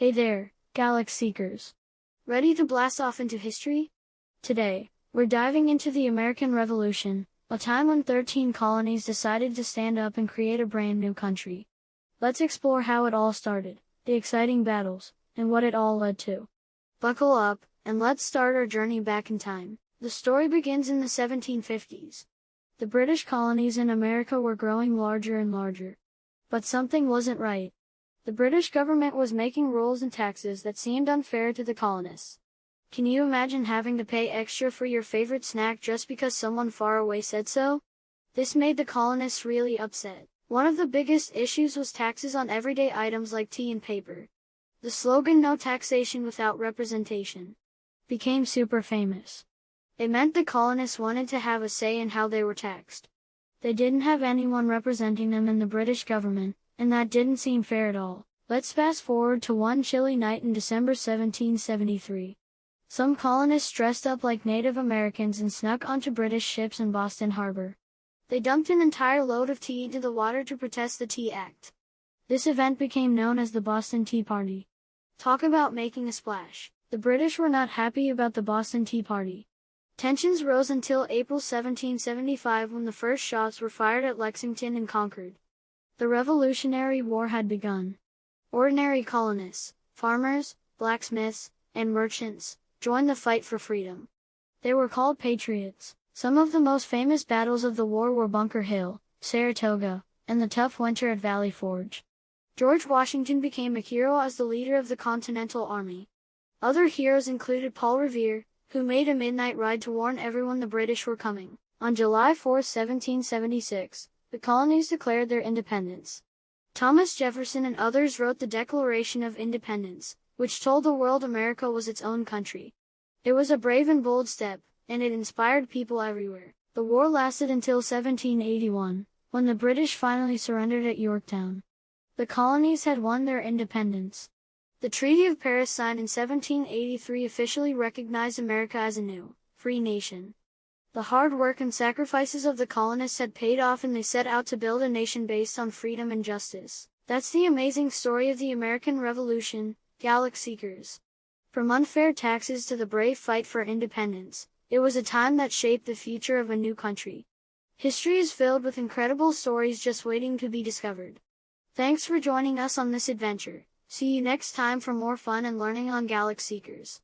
Hey there, Galaxseekers. Ready to blast off into history? Today, we're diving into the American Revolution, a time when 13 colonies decided to stand up and create a brand new country. Let's explore how it all started, the exciting battles, and what it all led to. Buckle up, and let's start our journey back in time. The story begins in the 1750s. The British colonies in America were growing larger and larger. But something wasn't right. The British government was making rules and taxes that seemed unfair to the colonists. Can you imagine having to pay extra for your favorite snack just because someone far away said so? This made the colonists really upset. One of the biggest issues was taxes on everyday items like tea and paper. The slogan "No taxation without representation" became super famous. It meant the colonists wanted to have a say in how they were taxed. They didn't have anyone representing them in the British government, and that didn't seem fair at all. Let's fast forward to one chilly night in December 1773. Some colonists dressed up like Native Americans and snuck onto British ships in Boston Harbor. They dumped an entire load of tea into the water to protest the Tea Act. This event became known as the Boston Tea Party. Talk about making a splash. The British were not happy about the Boston Tea Party. Tensions rose until April 1775 when the first shots were fired at Lexington and Concord. The Revolutionary War had begun. Ordinary colonists, farmers, blacksmiths, and merchants joined the fight for freedom. They were called patriots. Some of the most famous battles of the war were Bunker Hill, Saratoga, and the tough winter at Valley Forge. George Washington became a hero as the leader of the Continental Army. Other heroes included Paul Revere, who made a midnight ride to warn everyone the British were coming. On July 4, 1776, the colonies declared their independence. Thomas Jefferson and others wrote the Declaration of Independence, which told the world America was its own country. It was a brave and bold step, and it inspired people everywhere. The war lasted until 1781, when the British finally surrendered at Yorktown. The colonies had won their independence. The Treaty of Paris signed in 1783 officially recognized America as a new, free nation. The hard work and sacrifices of the colonists had paid off and they set out to build a nation based on freedom and justice. That's the amazing story of the American Revolution, Galaxseekers. From unfair taxes to the brave fight for independence, it was a time that shaped the future of a new country. History is filled with incredible stories just waiting to be discovered. Thanks for joining us on this adventure. See you next time for more fun and learning on Galaxseekers.